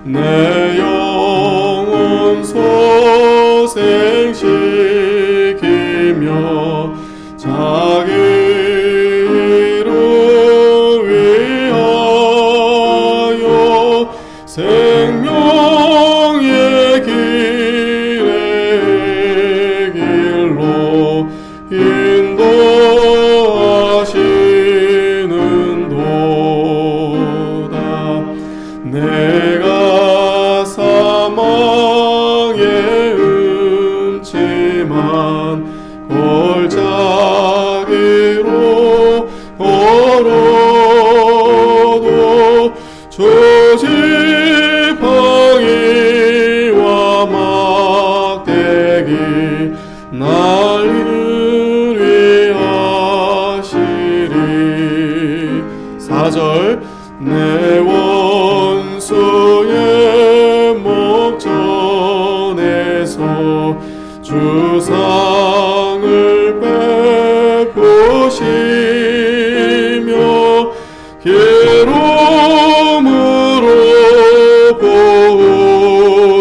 내 영혼 소생시키며 자기 이름 위하여 생명의 길로 인도하시는 도다. 내가 사망의 음침한 골짜기로 걸어도 조지팡이와 막대기 나를 위하시리. 4절 내 원수의 목전에서 주상을 베푸시며 기름으로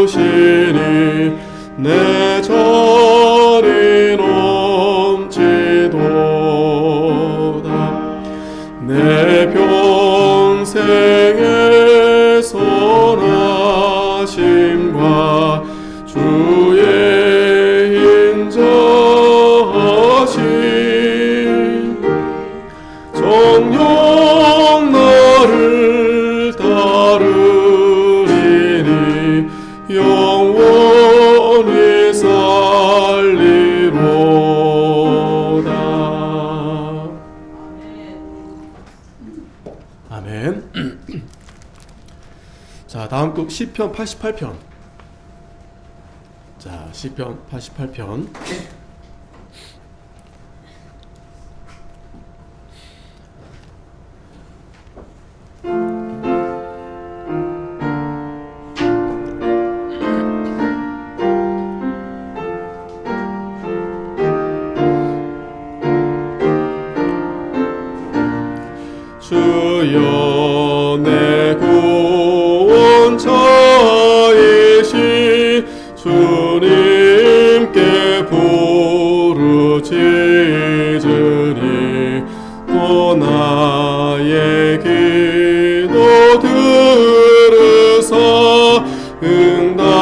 부으시니 내 절이 넘치도다. 내 평생의 선하심과 주의 인자하심 정녕 나를 따르리니 영원히 살리로다. 아멘. 자, 다음 곡 시편 88편. 자, 시편 88편. 주여 내 구원자이신 주님께 부르짖으니 또 나의 기도 들으사 응답하여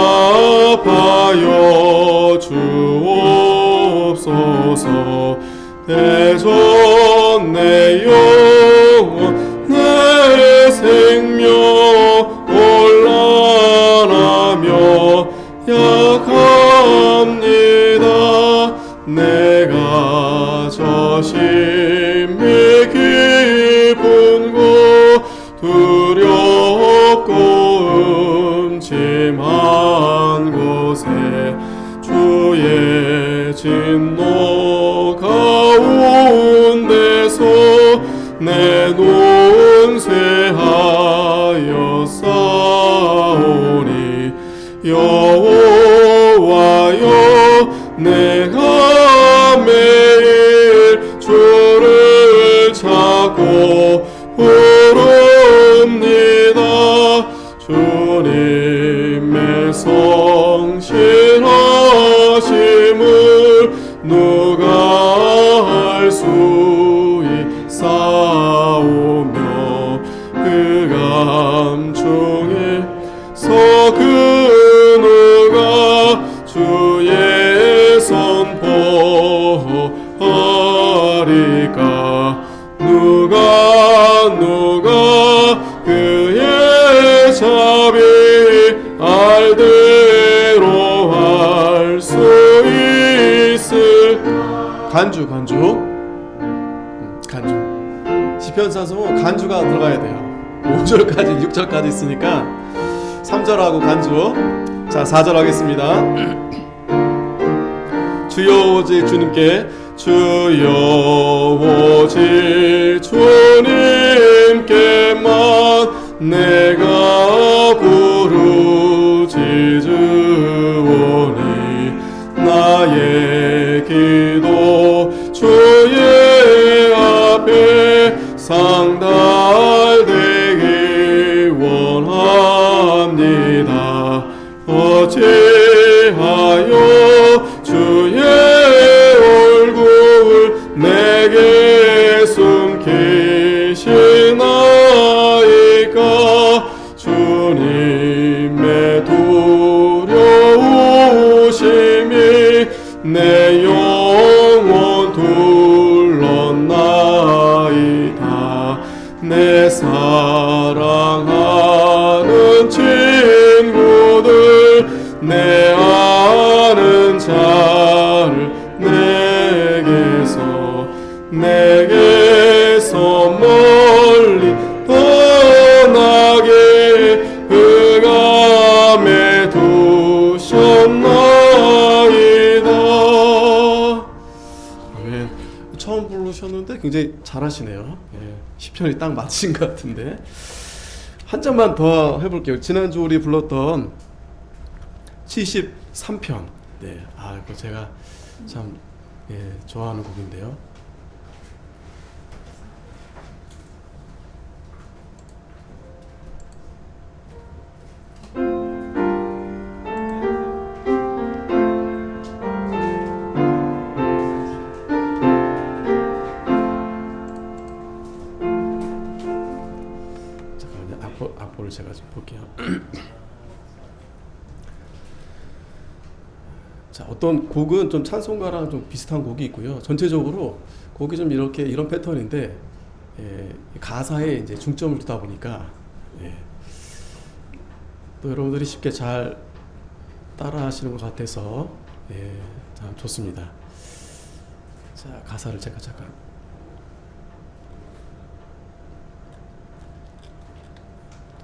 주옵소서. 대전 내 영혼 내 생명 곤란하며 약합니다. 내가 저심히 기쁜 곳 두렵고 음침한 곳에 주의 진노 가운데서 내 논쇠하여 싸우니 여호와여 내가 매일 주를 찾고 부릅니다. 주님의 성실하심을 누가 알 수 있사오며 그 감중에서 그 누가 주의 선포하리까. 누가 그의 자비 알대로 할 수 있을까. 간주 시편사서 간주가 들어가야 돼요. 5절까지 6절까지 있으니까 3절하고 간주. 자, 4절 하겠습니다. 주여 오직 주님께 주여 오직 주님께만 내가 부르짖으오니 나의 기도 주의 앞에 상달되기 원합니다. 구하옵나이다. 어찌하여 주의 얼굴 내게 숨기시나이까. 주님의 두려우심이 내 영혼 둘렀나이다. 내 사랑하는 친구들, 내 아는 자를 내게서 멀리 떠나게 흑암에 두셨나이다. 아멘. 처음 부르셨는데 굉장히 잘하시네요. 예, 시편이 딱 맞힌 것 같은데 한 장만 더 해볼게요. 지난주 우리 불렀던 73편. 네, 이거 제가 참 좋아하는 곡인데요. 악보를 제가 좀 볼게요. 자, 어떤 곡은 좀 찬송가랑 좀 비슷한 곡이 있고요. 전체적으로 곡이 좀 이런 패턴인데 가사에 이제 중점을 두다 보니까 또 여러분들이 쉽게 잘 따라하시는 것 같아서 참 좋습니다. 자, 가사를 제가 잠깐.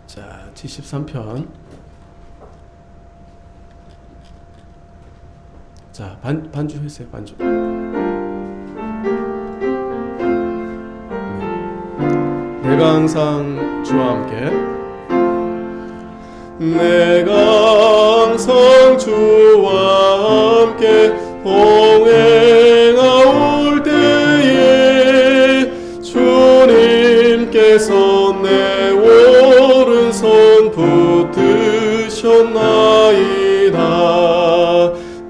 자, 73편. 자, 반주 했어요. 반주. 내가 항상 주와 함께. 내가 항상 주와 함께 동행하올 때에 주님께서 내 오른손 붙드셨나이다.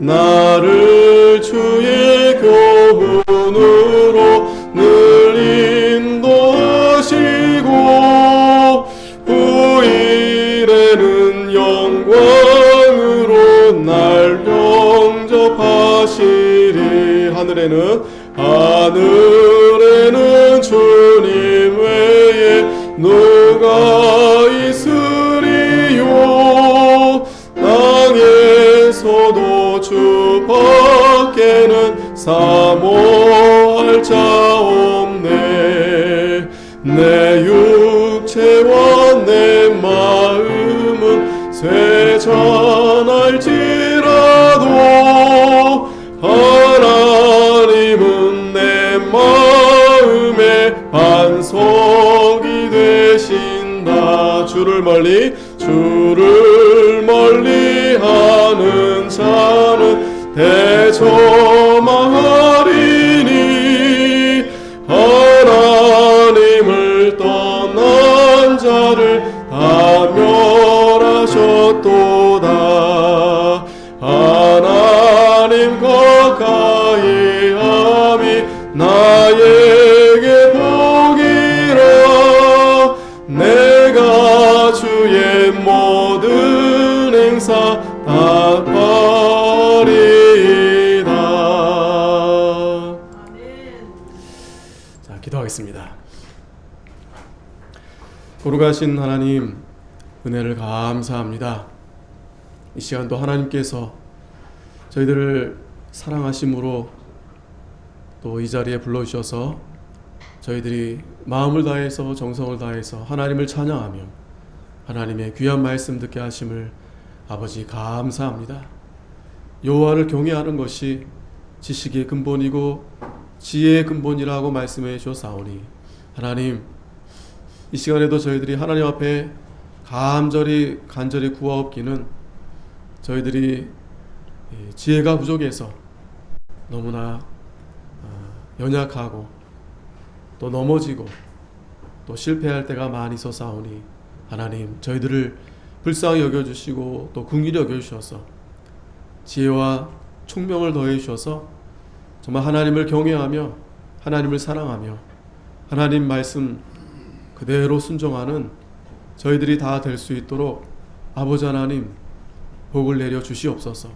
나를 주의 교훈으로 늘 인도하시고 후일에는 영광으로 날 영접하시리. 하늘에는 주님 외에 누가 있으리요. 땅에서도 주 밖에는 사모할 자 없네. 내 육체와 내 마음은 쇠잔할지라도 하나님은 내 마음의 반석이 되신다. 주를 멀리 하는 자는 대저마하리니 하나님을 떠난 자를 다 멸하셨도다. 하나님 가까이 함이 나에게 복이라. 내가 주의 모든 행사 다 바리이다. 자, 기도하겠습니다. 거룩하신 하나님, 은혜를 감사합니다. 이 시간도 하나님께서 저희들을 사랑하심으로 또 이 자리에 불러주셔서 저희들이 마음을 다해서 정성을 다해서 하나님을 찬양하며 하나님의 귀한 말씀 듣게 하심을 아버지 감사합니다. 여호와를 경외하는 것이 지식의 근본이고 지혜의 근본이라고 말씀해 주셨사오니 하나님, 이 시간에도 저희들이 하나님 앞에 간절히 구하옵기는 저희들이 지혜가 부족해서 너무나 연약하고 또 넘어지고 또 실패할 때가 많이 있어사오니 하나님, 저희들을 불쌍히 여겨주시고 또 긍휼히 여겨주셔서 지혜와 총명을 더해 주셔서 정말 하나님을 경외하며 하나님을 사랑하며 하나님 말씀 그대로 순종하는 저희들이 다 될 수 있도록 아버지 하나님 복을 내려 주시옵소서.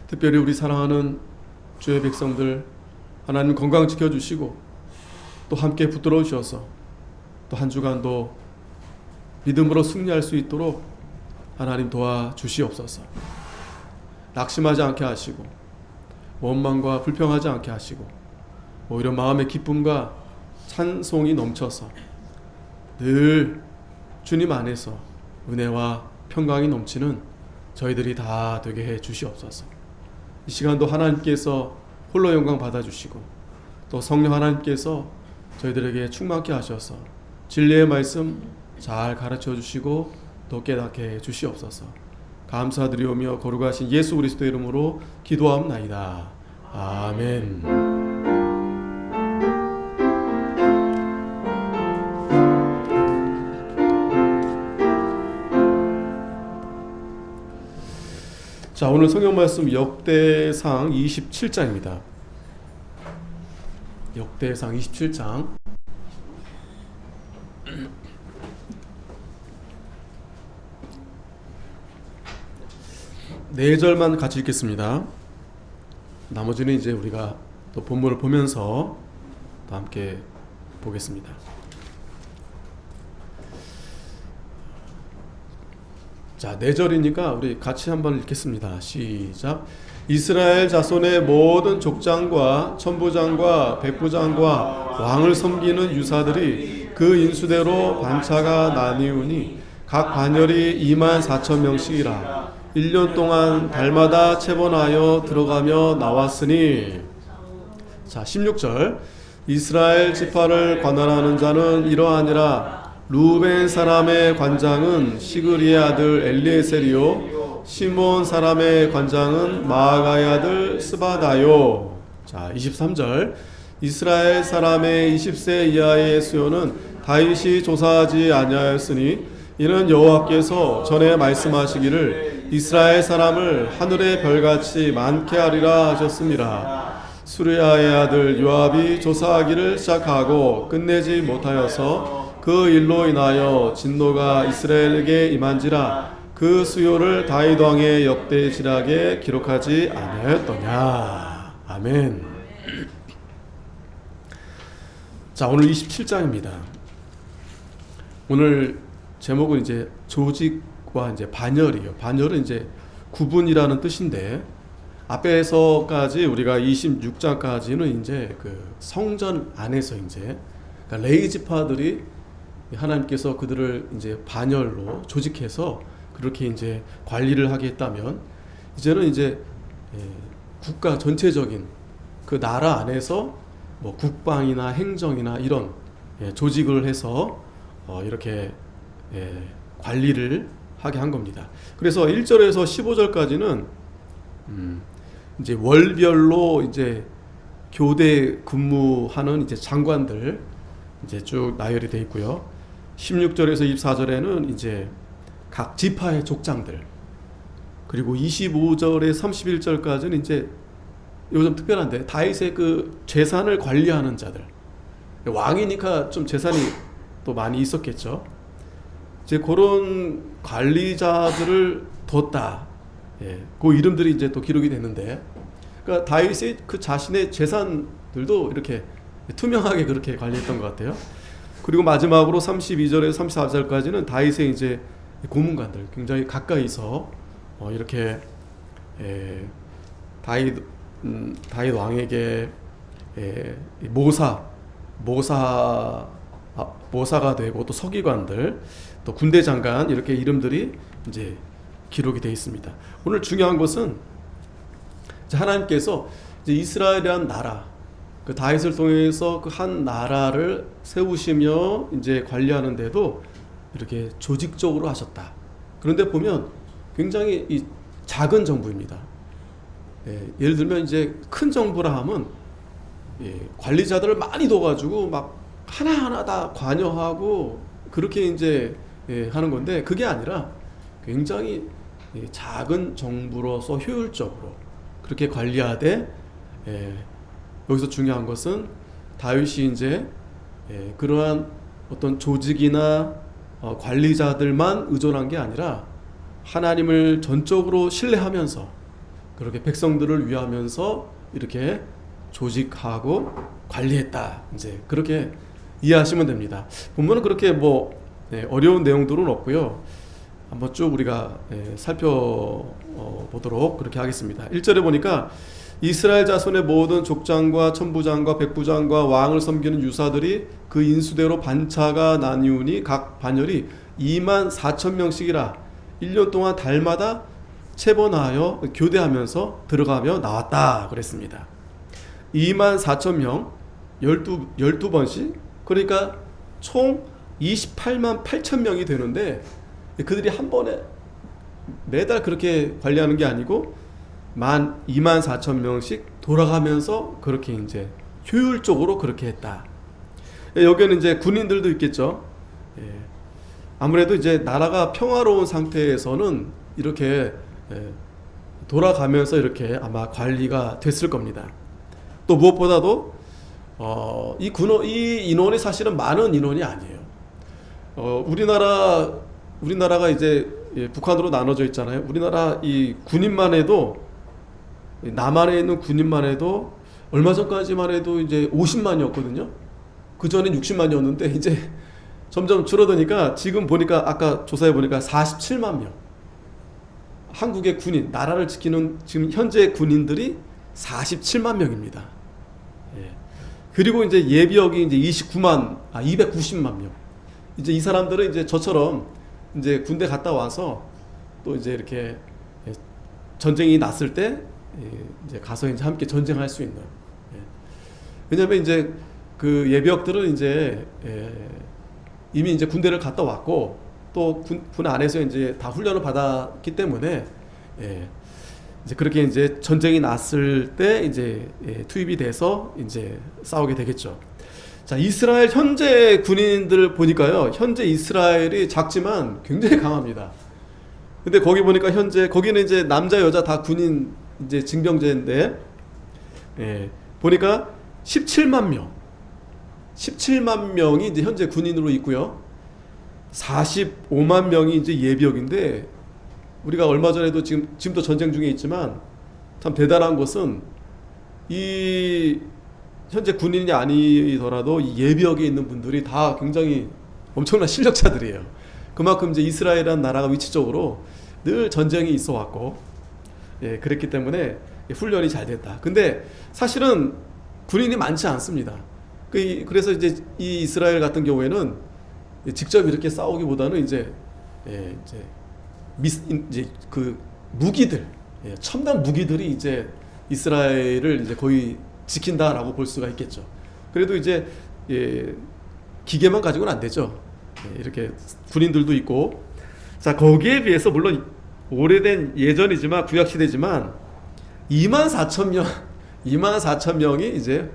특별히 우리 사랑하는 주의 백성들 하나님 건강 지켜주시고 또 함께 붙들어 주셔서 또 한 주간도 믿음으로 승리할 수 있도록 하나님 도와주시옵소서. 낙심하지 않게 하시고 원망과 불평하지 않게 하시고 오히려 마음의 기쁨과 찬송이 넘쳐서 늘 주님 안에서 은혜와 평강이 넘치는 저희들이 다 되게 해 주시옵소서. 이 시간도 하나님께서 홀로 영광 받아주시고 또 성령 하나님께서 저희들에게 충만케 하셔서 진리의 말씀 잘 가르쳐 주시고 또 깨닫게 해 주시옵소서. 감사드리오며 거룩하신 예수 그리스도 이름으로 기도하옵나이다. 아멘. 자, 오늘 성경 말씀 역대상 27장입니다. 역대상 27장 네 절만 같이 읽겠습니다. 나머지는 이제 우리가 또 본문을 보면서 또 함께 보겠습니다. 자, 네 절이니까 우리 같이 한번 읽겠습니다. 시작. 이스라엘 자손의 모든 족장과 천부장과 백부장과 왕을 섬기는 유사들이 그 인수대로 반차가 나뉘우니 각 반열이 24,000명씩이라 1년 동안 달마다 체번하여 들어가며 나왔으니. 자, 16절. 이스라엘 지파를 관할하는 자는 이러하니라. 루벤 사람의 관장은 시그리의 아들 엘리에셀이요 시몬 사람의 관장은 마아가의 아들 스바다요. 자, 23절. 이스라엘 사람의 20세 이하의 수요는 다윗이 조사하지 아니하였으니 이는 여호와께서 전에 말씀하시기를 이스라엘 사람을 하늘의 별같이 많게 하리라 하셨습니다. 수르야의 아들 요압이 조사하기를 시작하고 끝내지 못하여서 그 일로 인하여 진노가 이스라엘에게 임한지라 그 수요를 다윗 왕의 역대 지략에 기록하지 아니하였더냐. 아멘. 자, 오늘 27장입니다. 오늘 제목은 이제 조직과 이제 반열이에요. 반열은 이제 구분이라는 뜻인데 앞에서까지 우리가 26장까지는 이제 그 성전 안에서 이제 그러니까 레위 지파들이 하나님께서 그들을 이제 반열로 조직해서 그렇게 이제 관리를 하게 했다면 이제는 이제 국가 전체적인 그 나라 안에서 뭐 국방이나 행정이나 이런 조직을 해서 이렇게 관리를 하게 한 겁니다. 그래서 1절에서 15절까지는 이제 월별로 이제 교대 근무하는 이제 장관들 이제 쭉 나열이 되어 있고요. 16절에서 24절에는 이제 각 지파의 족장들, 그리고 25절에 31절까지는 이제 요즘 특별한데 다윗의 그 재산을 관리하는 자들, 왕이니까 좀 재산이 또 많이 있었겠죠. 이제 그런 관리자들을 뒀다. 그 이름들이 이제 또 기록이 됐는데, 그러니까 다윗의 그 자신의 재산들도 이렇게 투명하게 그렇게 관리했던 것 같아요. 그리고 마지막으로 32절에서 34절까지는 다윗의 이제 고문관들, 굉장히 가까이서 이렇게 다윗 왕에게 모사가 되고 또 서기관들, 또 군대 장관 이렇게 이름들이 이제 기록이 되어 있습니다. 오늘 중요한 것은 하나님께서 이제 이스라엘이란 나라, 그 다윗을 통해서 그 한 나라를 세우시며 이제 관리하는데도 이렇게 조직적으로 하셨다. 그런데 보면 굉장히 이 작은 정부입니다. 예를 들면 이제 큰 정부라 하면 관리자들을 많이 둬가지고 막 하나하나 다 관여하고 그렇게 이제 하는 건데, 그게 아니라 굉장히 작은 정부로서 효율적으로 그렇게 관리하되, 여기서 중요한 것은 다윗이 이제 그러한 어떤 조직이나 관리자들만 의존한 게 아니라 하나님을 전적으로 신뢰하면서 그렇게 백성들을 위하면서 이렇게 조직하고 관리했다. 이제 그렇게 이해하시면 됩니다. 본문은 그렇게 어려운 내용들은 없고요. 한번 쭉 우리가 살펴보도록 그렇게 하겠습니다. 1절에 보니까 이스라엘 자손의 모든 족장과 천부장과 백부장과 왕을 섬기는 유사들이 그 인수대로 반차가 나뉘우니 각 반열이 24,000명씩이라 1년 동안 달마다 체번하여 교대하면서 들어가며 나왔다 그랬습니다. 24,000명 12번씩, 그러니까 총 28만 8천 명이 되는데, 그들이 한 번에 매달 그렇게 관리하는 게 아니고 24,000명씩 돌아가면서 그렇게 이제 효율적으로 그렇게 했다. 여기는 이제 군인들도 있겠죠. 아무래도 이제 나라가 평화로운 상태에서는 이렇게 돌아가면서 이렇게 아마 관리가 됐을 겁니다. 또 무엇보다도 이 인원이 사실은 많은 인원이 아니에요. 우리나라가 이제 북한으로 나눠져 있잖아요. 우리나라 이 군인만 해도, 남한에 있는 군인만 해도 얼마 전까지만 해도 이제 50만이었거든요. 그 전엔 60만이었는데 이제 점점 줄어드니까 지금 보니까, 아까 조사해 보니까 47만 명. 한국의 군인, 나라를 지키는 지금 현재 군인들이 47만 명입니다. 그리고 이제 예비역이 이제 290만 명. 이제 이 사람들은 이제 저처럼 이제 군대 갔다 와서 또 이제 이렇게 전쟁이 났을 때 이제 가서 이제 함께 전쟁할 수 있는. 왜냐면 이제 그 예비역들은 이제 이미 이제 군대를 갔다 왔고, 또 군 안에서 이제 다 훈련을 받았기 때문에 이제 그렇게 이제 전쟁이 났을 때 이제 투입이 돼서 이제 싸우게 되겠죠. 자, 이스라엘 현재 군인들 보니까요, 현재 이스라엘이 작지만 굉장히 강합니다. 근데 거기 보니까 거기는 이제 남자 여자 다 군인 이제 징병제인데, 보니까 17만 명이 이제 현재 군인으로 있고요. 45만 명이 이제 예비역인데, 우리가 얼마 전에도 지금도 전쟁 중에 있지만 참 대단한 것은 이 현재 군인이 아니더라도 이 예비역에 있는 분들이 다 굉장히 엄청난 실력자들이에요. 그만큼 이제 이스라엘이라는 나라가 위치적으로 늘 전쟁이 있어 왔고, 그랬기 때문에 훈련이 잘 됐다. 근데 사실은 군인이 많지 않습니다. 그래서 이제 이 이스라엘 같은 경우에는 직접 이렇게 싸우기보다는 이제 그 무기들, 첨단 무기들이 이제 이스라엘을 이제 거의 지킨다라고 볼 수가 있겠죠. 그래도 이제 기계만 가지고는 안 되죠. 이렇게 군인들도 있고. 자, 거기에 비해서 물론 오래된 예전이지만 구약 시대지만 24,000명이 이제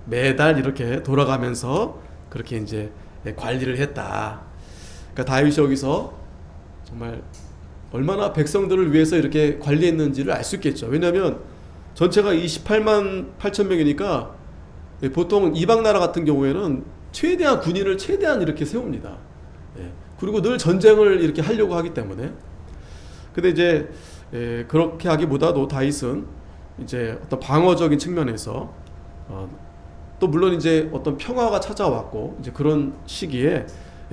매달 이렇게 돌아가면서 그렇게 이제 관리를 했다. 그러니까 다윗이 여기서 정말 얼마나 백성들을 위해서 이렇게 관리했는지를 알 수 있겠죠. 왜냐하면 전체가 28만 8천 명이니까 보통 이방 나라 같은 경우에는 최대한 군인을 이렇게 세웁니다. 그리고 늘 전쟁을 이렇게 하려고 하기 때문에. 근데 이제 그렇게 하기보다도 다윗은 이제 어떤 방어적인 측면에서 또 물론 이제 어떤 평화가 찾아왔고, 이제 그런 시기에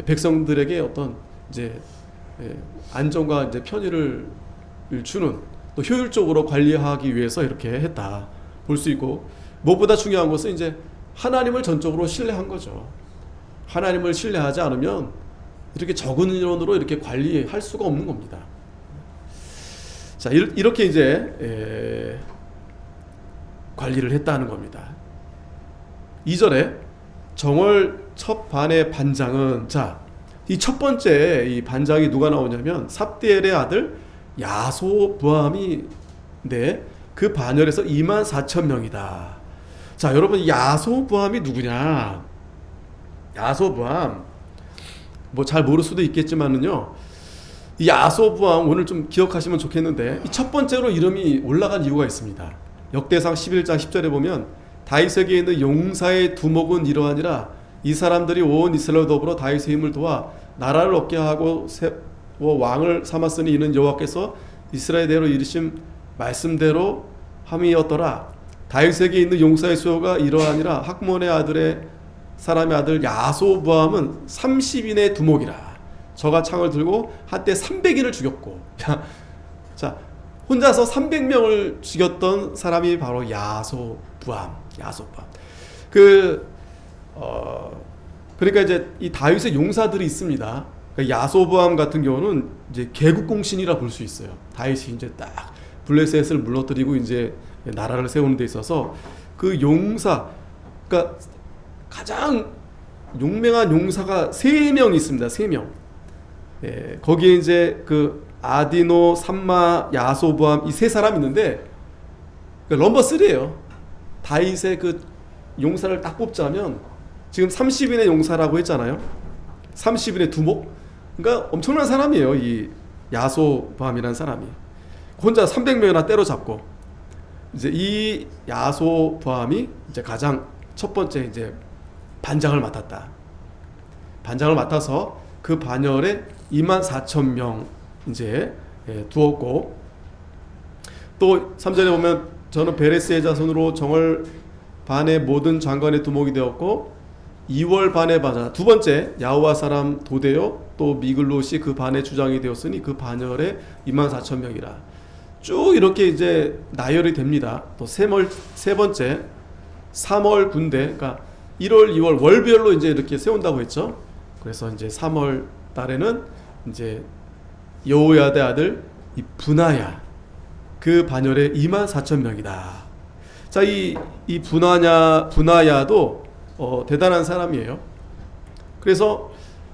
백성들에게 어떤 이제 안정과 이제 편의를 주는, 또 효율적으로 관리하기 위해서 이렇게 했다 볼 수 있고, 무엇보다 중요한 것은 이제 하나님을 전적으로 신뢰한 거죠. 하나님을 신뢰하지 않으면 이렇게 적은 인원으로 이렇게 관리할 수가 없는 겁니다. 자, 이렇게 이제 관리를 했다는 겁니다. 2절에 정월 첫 반의 반장은, 자, 이 첫 번째 이 반장이 누가 나오냐면 삽디엘의 아들 야소부암인데 그 반열에서 24,000명이다. 자, 여러분, 야소부암이 누구냐? 야소부암, 뭐 잘 모를 수도 있겠지만은요, 이 야소부암 오늘 좀 기억하시면 좋겠는데, 이 첫 번째로 이름이 올라간 이유가 있습니다. 역대상 11장 10절에 보면 다윗에게 있는 용사의 두목은 이러하니라. 이 사람들이 온 이스라엘 더불어 다윗의 힘을 도와 나라를 얻게 하고 왕을 삼았으니 이는 여호와께서 이스라엘대로 이르신 말씀대로 함이었더라. 다윗에게 있는 용사의 수요가 이러하니라. 학몬의 아들의 사람의 아들 야소부암은 30인의 두목이라. 저가 창을 들고 한때 300인을 죽였고, 자, 혼자서 300명을 죽였던 사람이 바로 야소부암. 그러니까 이제 이 다윗의 용사들이 있습니다. 그러니까 야소부암 같은 경우는 이제 개국공신이라 볼 수 있어요. 다윗이 이제 딱 블레셋을 물러뜨리고 이제 나라를 세우는 데 있어서 그 용사, 그러니까 가장 용맹한 용사가 3명 있습니다. 3명. 예, 거기에 이제 그 아디노, 삼마, 야소부암 이 3사람 있는데 넘버 3예요. 다윗의 그 용사를 딱 뽑자면 지금 30인의 용사라고 했잖아요. 30인의 두목. 그러니까 엄청난 사람이에요. 이 야소부암이라는 사람이 혼자 300명이나 때려잡고, 이제 이 야소부암이 이제 가장 첫 번째 이제 반장을 맡았다. 반장을 맡아서 그 반열에 24,000명 이제 두었고, 또 3절에 보면 저는 베레스의 자손으로 정월 반의 모든 장관의 두목이 되었고 2월 반의 반자, 두 번째 야호와 사람 도데요 또 미글롯이 그 반의 주장이 되었으니 그 반열에 24,000명이라. 쭉 이렇게 이제 나열이 됩니다. 또 세 번째 3월 군대, 그러니까 1월, 2월 월별로 이제 이렇게 세운다고 했죠. 그래서 이제 3월 달에는 이제 여호야다의 아들 이 분하야, 그 반열에 24,000명이다. 자, 이 분하야도 대단한 사람이에요. 그래서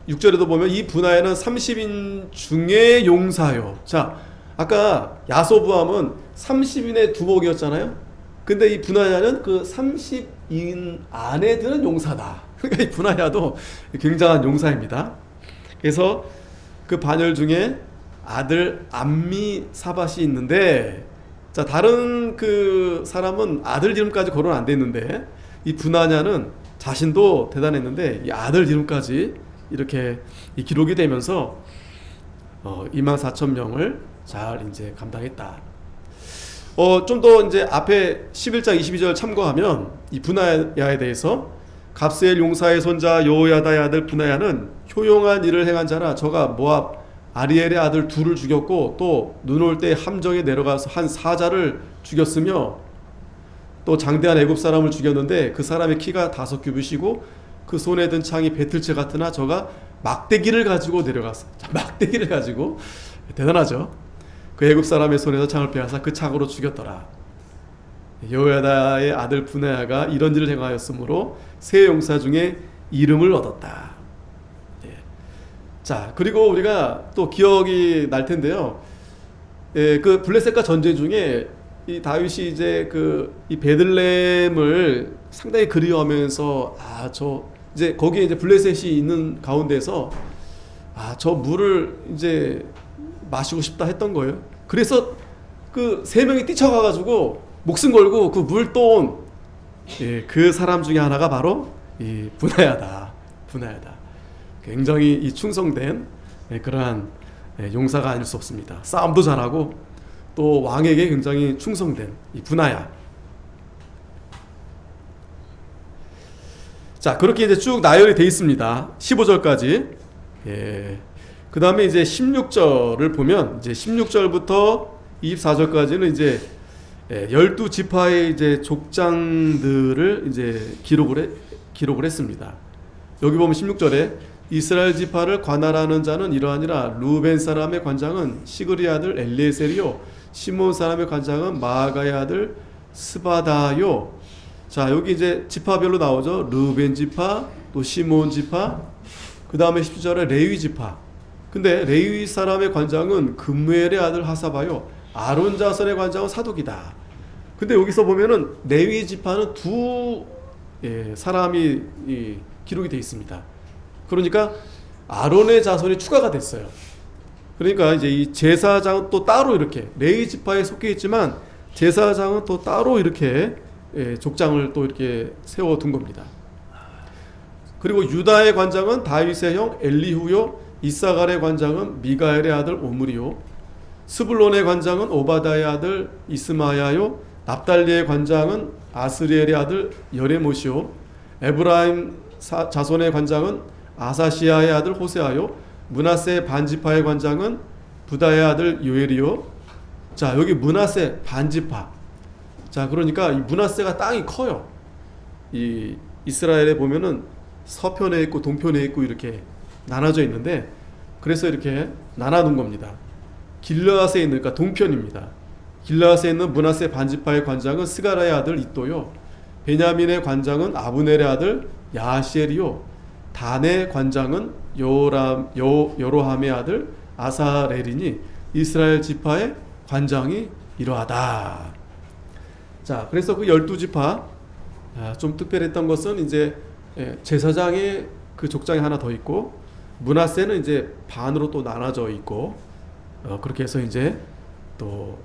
6절에도 보면 이 분하야는 30인 중에 용사요. 자, 아까 야소부암은 30인의 두목이었잖아요. 근데 이 분하야는 그 30인 안에 드는 용사다. 그러니까 이 분하야도 굉장한 용사입니다. 그래서 그 반열 중에 아들 암미사밧이 있는데, 자, 다른 그 사람은 아들 이름까지 거론 안 됐는데 이 분하야는 자신도 대단했는데 이 아들 이름까지 이렇게 이 기록이 되면서 24,000명을 잘 이제 감당했다. 좀 더 이제 앞에 11장 22절 참고하면 이 분하야에 대해서 갑스엘 용사의 손자 여호야다의 아들 분하야는 효용한 일을 행한 자라. 저가 모압 아리엘의 아들 둘을 죽였고 또 눈 올 때 함정에 내려가서 한 사자를 죽였으며 또 장대한 애굽 사람을 죽였는데 그 사람의 키가 5규빗이고 그 손에 든 창이 배틀채 같으나 저가 막대기를 가지고 내려갔어. 자, 막대기를 가지고, 대단하죠. 그 애굽 사람의 손에서 창을 빼앗아 그 창으로 죽였더라. 여호야다의 아들 분하야가 이런 일을 행하였으므로 세 용사 중에 이름을 얻었다. 자, 그리고 우리가 또 기억이 날 텐데요. 그 블레셋과 전쟁 중에 이 다윗이 이제 이 베들레헴을 상당히 그리워하면서 저 이제 거기에 이제 블레셋이 있는 가운데서 저 물을 이제 마시고 싶다 했던 거예요. 그래서 그 3명이 뛰쳐가가지고 목숨 걸고 그 물 떠온 그 사람 중에 하나가 바로 이 분하야다. 굉장히 이 충성된 그러한 용사가 아닐 수 없습니다. 싸움도 잘하고 또 왕에게 굉장히 충성된 이 분하야. 자, 그렇게 이제 쭉 나열이 되어 있습니다. 15절까지. 그 다음에 이제 16절을 보면 이제 16절부터 24절까지는 이제 12지파의 이제 족장들을 이제 기록을 했습니다. 여기 보면 16절에 이스라엘 지파를 관할하는 자는 이러하니라. 루벤 사람의 관장은 시그리 아들 엘리에셀이요 시몬 사람의 관장은 마아가의 아들 스바다요. 자, 여기 이제 지파별로 나오죠. 루벤 지파, 또 시몬 지파, 그 다음에 17절에 레위 지파. 근데 레위 사람의 관장은 금무엘의 아들 하사바요 아론 자손의 관장은 사독이다. 근데 여기서 보면은 레위 지파는 두 사람이 기록이 되어 있습니다. 그러니까 아론의 자손이 추가가 됐어요. 그러니까 이제 이 제사장은 또 따로 이렇게 레위 지파에 속해 있지만 제사장은 또 따로 이렇게 족장을 또 이렇게 세워둔 겁니다. 그리고 유다의 관장은 다윗의 형 엘리후요, 이사갈의 관장은 미가엘의 아들 오므리요, 스불론의 관장은 오바다의 아들 이스마야요, 납달리의 관장은 아스리엘의 아들 여레못이요, 에브라임 자손의 관장은 아사시아의 아들 호세아요, 므낫세 반지파의 관장은 부다의 아들 요엘이요. 자, 여기 므낫세 반지파. 자, 그러니까 이 므낫세가 땅이 커요. 이 이스라엘에 보면은 서편에 있고 동편에 있고 이렇게 나눠져 있는데, 그래서 이렇게 나눠둔 겁니다. 길르앗에 있는, 그러니까 동편입니다. 길르앗에 있는 므낫세 반지파의 관장은 스가라의 아들 이또요, 베냐민의 관장은 아브넬의 아들 야시엘이요, 단의 관장은 여로함의 아들 아사렐이니 이스라엘 지파의 관장이 이러하다. 자, 그래서 그 12지파 좀 특별했던 것은 이제 제사장의 그 족장이 하나 더 있고, 므낫세는 이제 반으로 또 나눠져 있고, 그렇게 해서 이제 또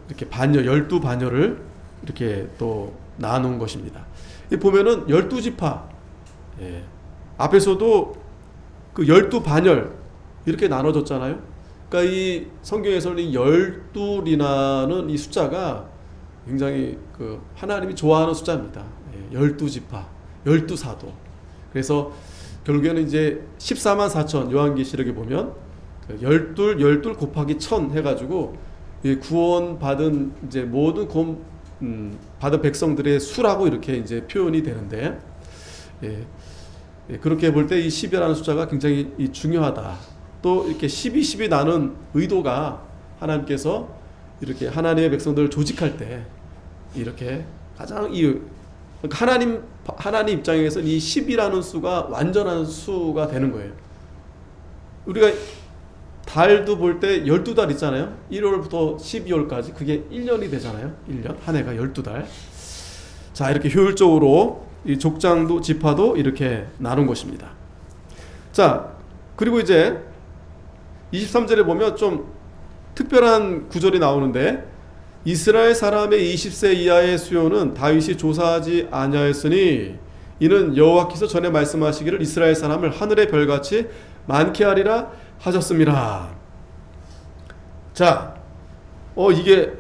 이렇게 반열 12반열을 이렇게 또 나눈 것입니다. 보면은 12지파, 앞에서도 그 12반열 이렇게 나눠졌잖아요. 그러니까 이 성경에서는 이 12이라는 이 숫자가 굉장히 그 하나님이 좋아하는 숫자입니다. 12지파, 12사도. 그래서 결국에는 이제 14만 4천 요한계시록에 보면 12 곱하기 1000 해가지고 구원 받은 이제 모든 받은 백성들의 수라고 이렇게 이제 표현이 되는데, 그렇게 볼 때 이 10이라는 숫자가 굉장히 중요하다. 또 이렇게 12 나눈 의도가 하나님께서 이렇게 하나님의 백성들을 조직할 때 이렇게 가장 하나님 입장에서 이 10이라는 수가 완전한 수가 되는 거예요. 우리가 달도 볼 때 12달 있잖아요. 1월부터 12월까지 그게 1년이 되잖아요. 1년 한 해가 12달. 자, 이렇게 효율적으로 이 족장도 지파도 이렇게 나눈 것입니다. 자, 그리고 이제 23절에 보면 좀 특별한 구절이 나오는데, 이스라엘 사람의 20세 이하의 수요는 다윗이 조사하지 아니하였으니 이는 여호와께서 전에 말씀하시기를 이스라엘 사람을 하늘의 별같이 많게 하리라 하셨습니다. 자, 이게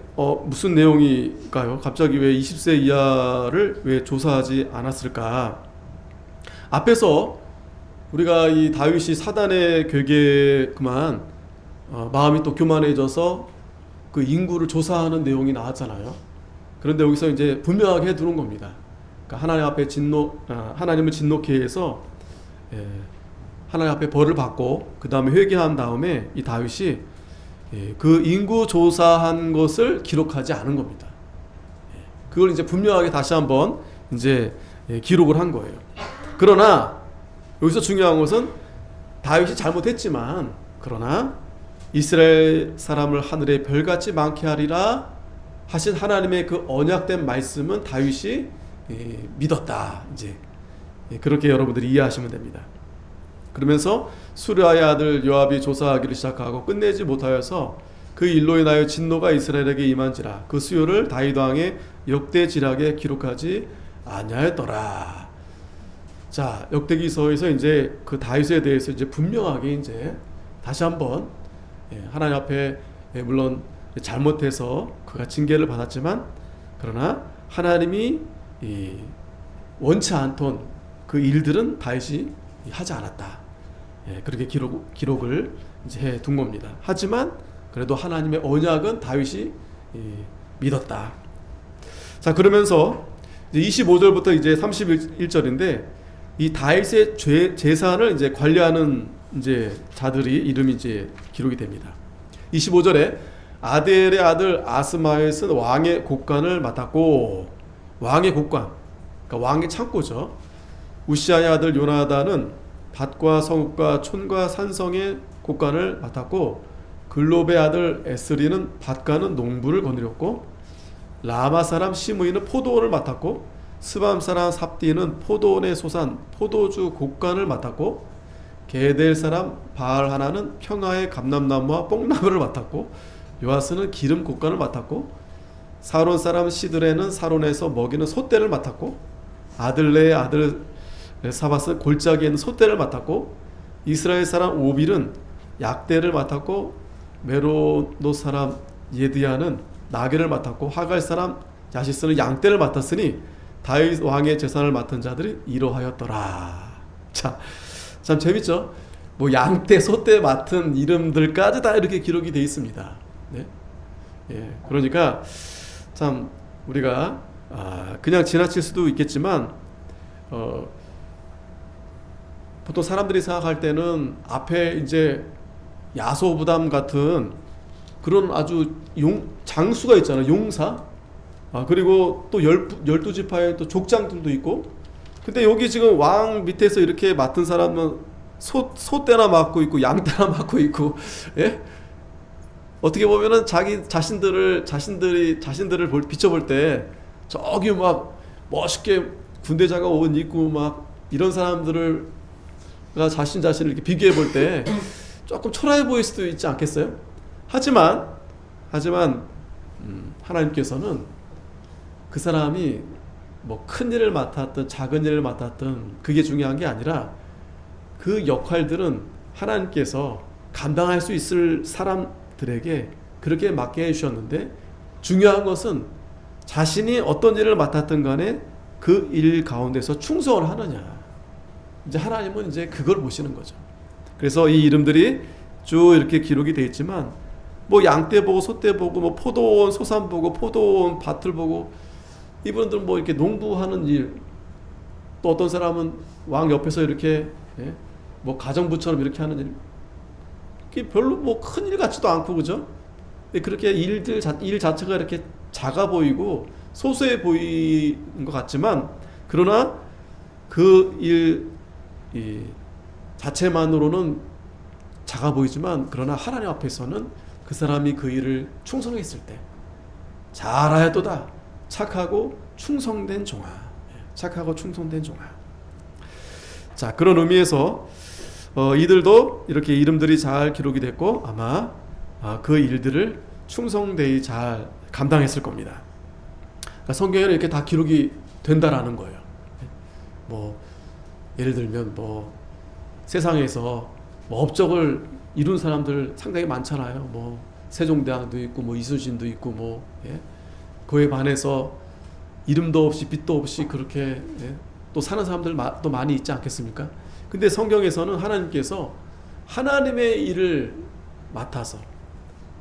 무슨 내용일까요? 갑자기 왜 20세 이하를 왜 조사하지 않았을까? 앞에서 우리가 이 다윗이 사단의 괴계에 그만 마음이 또 교만해져서 그 인구를 조사하는 내용이 나왔잖아요. 그런데 여기서 이제 분명하게 해두는 겁니다. 그러니까 하나님 앞에 하나님을 진노케 해서 하나님 앞에 벌을 받고 그 다음에 회개한 다음에 이 다윗이 그 인구 조사한 것을 기록하지 않은 겁니다. 그걸 이제 분명하게 다시 한번 이제 기록을 한 거예요. 그러나 여기서 중요한 것은 다윗이 잘못했지만, 그러나 이스라엘 사람을 하늘의 별같이 많게 하리라 하신 하나님의 그 언약된 말씀은 다윗이 믿었다. 이제 그렇게 여러분들이 이해하시면 됩니다. 그러면서 수르야의 아들 요압이 조사하기를 시작하고 끝내지 못하여서 그 일로 인하여 진노가 이스라엘에게 임한지라 그 수요를 다윗 왕의 역대지략에 기록하지 아니하였더라. 자, 역대기서에서 이제 그 다윗에 대해서 이제 분명하게 이제 다시 한번 하나님 앞에 물론 잘못해서 그가 징계를 받았지만, 그러나 하나님이 원치 않던 그 일들은 다윗이 하지 않았다. 그렇게 기록을 이제 해 둔 겁니다. 하지만 그래도 하나님의 언약은 다윗이 믿었다. 자, 그러면서 이제 25절부터 이제 31절인데 이 다윗의 재산을 이제 관리하는 이제 자들이 이름이 이제 기록이 됩니다. 25절에 아델의 아들 아스마웻은 왕의 곡간을 맡았고, 왕의 곡간, 그러니까 왕의 창고죠. 우시아의 아들 요나단은 밭과 성읍과 촌과 산성의 곡간을 맡았고, 글롭의 아들 에스리는 밭가는 농부를 거느렸고, 라마 사람 시므이는 포도원을 맡았고, 스밤 사람 삽디는 포도원의 소산 포도주 곡간을 맡았고, 게델 사람 바알하나는 평화의 감람나무와 뽕나무를 맡았고 요아스는 기름 곶간을 맡았고 사론 사람 시드레는 사론에서 먹이는 소떼를 맡았고 아들레의 아들 사밧은 골짜기에 있는 소떼를 맡았고 이스라엘 사람 오빌은 약대를 맡았고 메로노 사람 예드야는 나귀를 맡았고 하갈 사람 야시스는 양떼를 맡았으니 다윗 왕의 재산을 맡은 자들이 이러하였더라. 자, 참 재밌죠? 뭐 양떼, 소떼 맡은 이름들까지 다 이렇게 기록이 되어 있습니다. 네? 예, 그러니까 참 우리가 그냥 지나칠 수도 있겠지만 보통 사람들이 생각할 때는 앞에 이제 야소부담 같은 그런 아주 장수가 있잖아요. 용사. 그리고 또 12지파의 또 족장들도 있고. 근데 여기 지금 왕 밑에서 이렇게 맡은 사람은 소떼나 맡고 있고 양떼나 맡고 있고. 예? 어떻게 보면은 자신들을 비춰볼 때 저기 막 멋있게 군대장과 옷 입고 막 이런 사람들을 자신을 이렇게 비교해 볼 때 조금 초라해 보일 수도 있지 않겠어요? 하지만 하나님께서는 그 사람이 뭐 큰 일을 맡았든 작은 일을 맡았든 그게 중요한 게 아니라 그 역할들은 하나님께서 감당할 수 있을 사람들에게 그렇게 맡게 해주셨는데 중요한 것은 자신이 어떤 일을 맡았든 간에 그 일 가운데서 충성을 하느냐. 이제 하나님은 이제 그걸 보시는 거죠. 그래서 이 이름들이 쭉 이렇게 기록이 되어 있지만 뭐 양떼 보고 소떼 보고 뭐 포도원 소산 보고 포도원 밭을 보고 이분들은 뭐 이렇게 농부하는 일, 또 어떤 사람은 왕 옆에서 이렇게 뭐 가정부처럼 이렇게 하는 일, 그게 별로 뭐 큰 일 같지도 않고 그죠? 그렇게 일 자체가 이렇게 작아 보이고 소소해 보이는 것 같지만 그러나 그 일 자체만으로는 작아 보이지만 그러나 하나님 앞에서는 그 사람이 그 일을 충성했을 때 잘하였도다. 착하고 충성된 종아. 착하고 충성된 종아. 자, 그런 의미에서 이들도 이렇게 이름들이 잘 기록이 됐고 아마 그 일들을 충성되이 잘 감당했을 겁니다. 그러니까 성경에는 이렇게 다 기록이 된다라는 거예요. 뭐 예를 들면 뭐 세상에서 뭐 업적을 이룬 사람들 상당히 많잖아요. 뭐 세종대왕도 있고 뭐 이순신도 있고 뭐 그에 반해서 이름도 없이 빛도 없이 그렇게 또 사는 사람들 또 많이 있지 않겠습니까? 근데 성경에서는 하나님께서 하나님의 일을 맡아서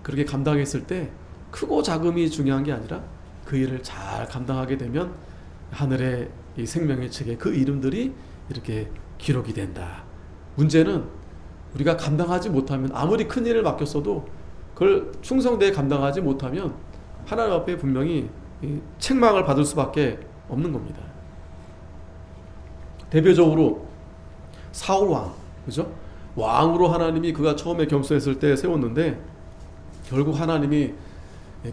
그렇게 감당했을 때 크고 작음이 중요한 게 아니라 그 일을 잘 감당하게 되면 하늘의 이 생명의 책에 그 이름들이 이렇게 기록이 된다. 문제는 우리가 감당하지 못하면 아무리 큰 일을 맡겼어도 그걸 충성되게 감당하지 못하면 하나님 앞에 분명히 책망을 받을 수밖에 없는 겁니다. 대표적으로 사울 왕, 그죠? 왕으로 하나님이 그가 처음에 겸손했을 때 세웠는데 결국 하나님이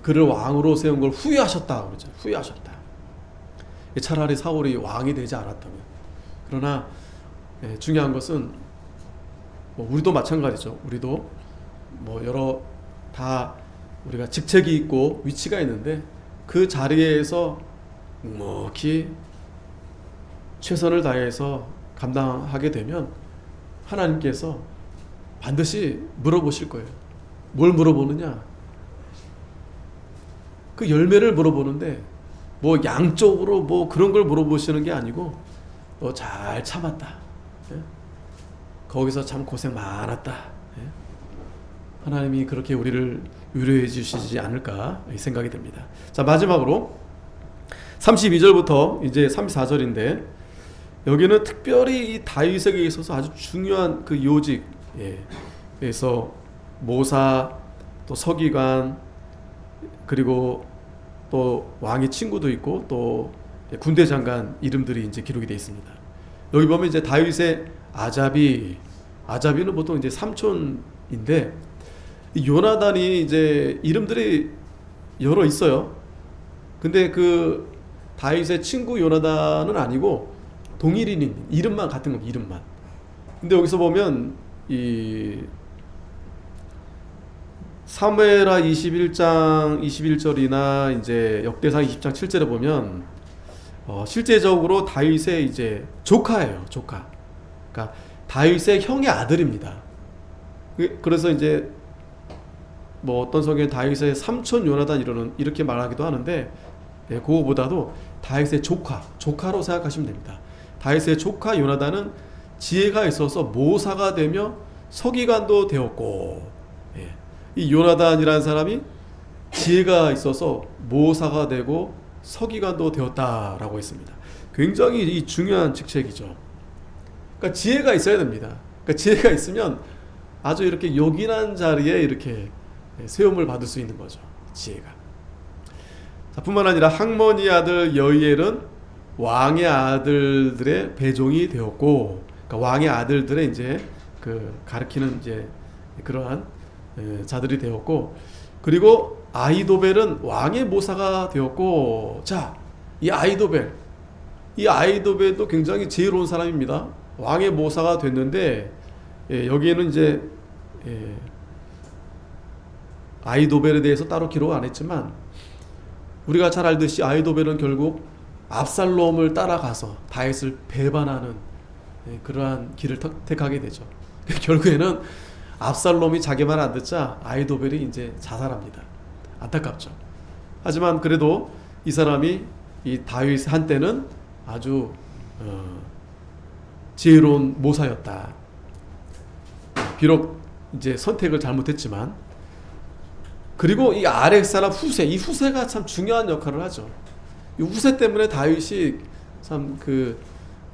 그를 왕으로 세운 걸 후회하셨다 그러죠. 후회하셨다. 차라리 사울이 왕이 되지 않았다면. 그러나 중요한 것은 뭐 우리도 마찬가지죠. 우리도 뭐 여러 다 우리가 직책이 있고 위치가 있는데 그 자리에서 묵묵히 최선을 다해서 감당하게 되면 하나님께서 반드시 물어보실 거예요. 뭘 물어보느냐? 그 열매를 물어보는데 뭐 양쪽으로 뭐 그런 걸 물어보시는 게 아니고 너 잘 참았다. 거기서 참 고생 많았다. 하나님이 그렇게 우리를 위로해 주시지 않을까 생각이 듭니다. 자, 마지막으로 32절부터 이제 34절인데 여기는 특별히 이 다윗에게 있어서 아주 중요한 그 요직에서 모사, 또 서기관, 그리고 또 왕의 친구도 있고 또 군대 장관 이름들이 이제 기록이 되어 있습니다. 여기 보면 이제 다윗의 아자비는 보통 이제 삼촌인데 요나단이 이제 이름들이 여러 있어요. 근데 그 다윗의 친구 요나단은 아니고 동일인인 이름만 같은 겁니다. 이름만. 근데 여기서 보면 이 사무엘하 21장 21절이나 이제 역대상 20장 7절에 보면 실제적으로 다윗의 이제 조카예요, 조카. 그러니까 다윗의 형의 아들입니다. 그래서 이제 뭐 어떤 성경에 다윗의 삼촌 요나단 이렇게 말하기도 하는데, 그거보다도 다윗의 조카로 생각하시면 됩니다. 다윗의 조카 요나단은 지혜가 있어서 모사가 되며 서기관도 되었고, 이 요나단이라는 사람이 지혜가 있어서 모사가 되고 서기관도 되었다라고 했습니다. 굉장히 이 중요한 직책이죠. 그러니까 지혜가 있어야 됩니다. 그러니까 지혜가 있으면 아주 이렇게 요긴한 자리에 이렇게 세움을 받을 수 있는 거죠. 지혜가. 자, 뿐만 아니라 학머니 아들 여이엘은 왕의 아들들의 배종이 되었고, 그러니까 왕의 아들들의 이제 그 가르치는 이제 그러한 자들이 되었고, 그리고 아히도벨은 왕의 모사가 되었고. 자, 이 아히도벨도 굉장히 지혜로운 사람입니다. 왕의 모사가 됐는데, 여기에는 이제 아히도벨에 대해서 따로 기록 안 했지만, 우리가 잘 알듯이 아히도벨은 결국 압살롬을 따라가서 다윗을 배반하는 그러한 길을 택하게 되죠. 결국에는 압살롬이 자기 말 안 듣자 아히도벨이 이제 자살합니다. 안타깝죠. 하지만 그래도 이 사람이 이 다윗 한때는 아주 지혜로운 모사였다. 비록 이제 선택을 잘못했지만. 그리고 이 아렉 사람 이 후세가 참 중요한 역할을 하죠. 이 후세 때문에 다윗이 참 그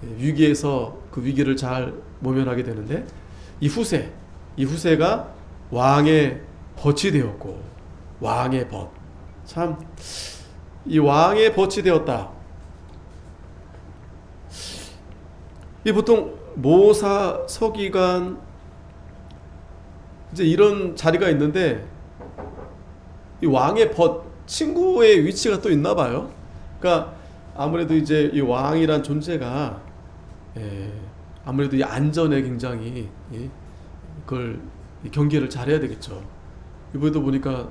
위기에서 그 위기를 잘 모면하게 되는데, 이 후세가 왕의 벗이 되었고, 왕의 벗. 참, 이 왕의 벗이 되었다. 이 보통 모사, 서기관, 이제 이런 자리가 있는데, 이 왕의 벗, 친구의 위치가 또 있나 봐요. 그러니까 아무래도 이제 이 왕이란 존재가 아무래도 이 안전에 굉장히 그걸 경계를 잘해야 되겠죠. 이번에도 보니까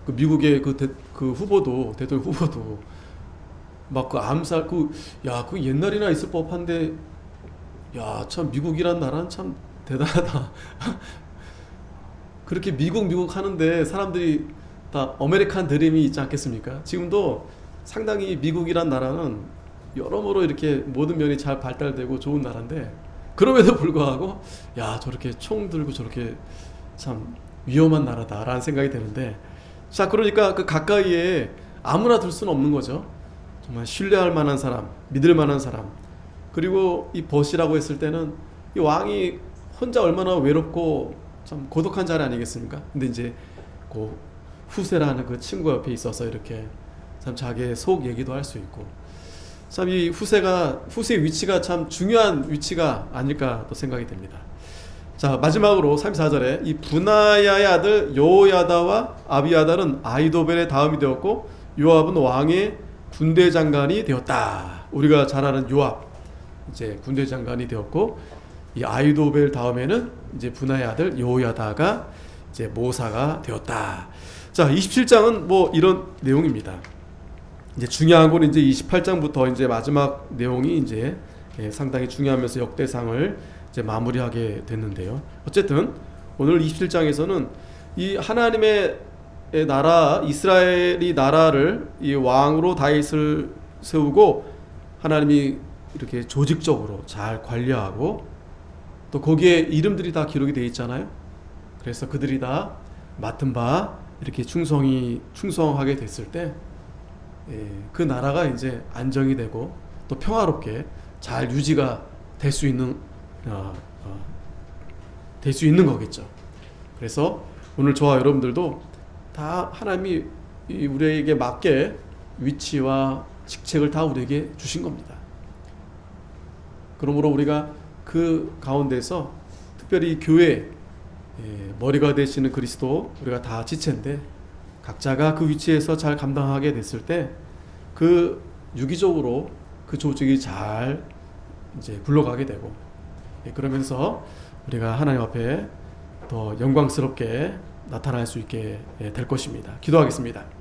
그 미국의 그 후보도, 대통령 후보도 막 그 암살 그 옛날이나 있을 법한데, 야, 참 미국이란 나라는 참 대단하다. 그렇게 미국 하는데 사람들이 다 아메리칸 드림이 있지 않겠습니까? 지금도 상당히 미국이란 나라는 여러모로 이렇게 모든 면이 잘 발달되고 좋은 나라인데, 그럼에도 불구하고 야, 저렇게 총 들고 저렇게 참 위험한 나라다라는 생각이 드는데, 자, 그러니까 그 가까이에 아무나 들 수는 없는 거죠. 정말 신뢰할 만한 사람, 믿을 만한 사람. 그리고 이 벗이라고 했을 때는 이 왕이 혼자 얼마나 외롭고 참 고독한 자리 아니겠습니까? 근데 이제 그 후세라는 그 친구 옆에 있어서 이렇게 참 자기의 속 얘기도 할 수 있고, 참 이 후세의 위치가 참 중요한 위치가 아닐까 또 생각이 됩니다. 자, 마지막으로 34절에 이 분하야의 아들 여호야다와 아비아달은 아히도벨의 다음이 되었고, 요압은 왕의 군대 장관이 되었다. 우리가 잘 아는 요압 이제 군대 장관이 되었고, 이 아히도벨 다음에는 이제 분하야의 아들 여호야다가 이제 모사가 되었다. 자, 27장은 뭐 이런 내용입니다. 이제 중요한 건 이제 28장부터 이제 마지막 내용이 이제 상당히 중요하면서 역대상을 이제 마무리하게 됐는데요. 어쨌든 오늘 27장에서는 이 하나님의 나라, 이스라엘이 나라를 이 왕으로 다윗을 세우고, 하나님이 이렇게 조직적으로 잘 관리하고, 또 거기에 이름들이 다 기록이 되어 있잖아요. 그래서 그들이 다 맡은 바 이렇게 충성하게 됐을 때, 그 나라가 이제 안정이 되고 또 평화롭게 잘 유지가 될 수 있는 거겠죠. 그래서 오늘 저와 여러분들도 다 하나님이 우리에게 맞게 위치와 직책을 다 우리에게 주신 겁니다. 그러므로 우리가 그 가운데서 특별히 교회 머리가 되시는 그리스도, 우리가 다 지체인데 각자가 그 위치에서 잘 감당하게 됐을 때 그 유기적으로 그 조직이 잘 이제 굴러가게 되고, 그러면서 우리가 하나님 앞에 더 영광스럽게 나타날 수 있게 될 것입니다. 기도하겠습니다.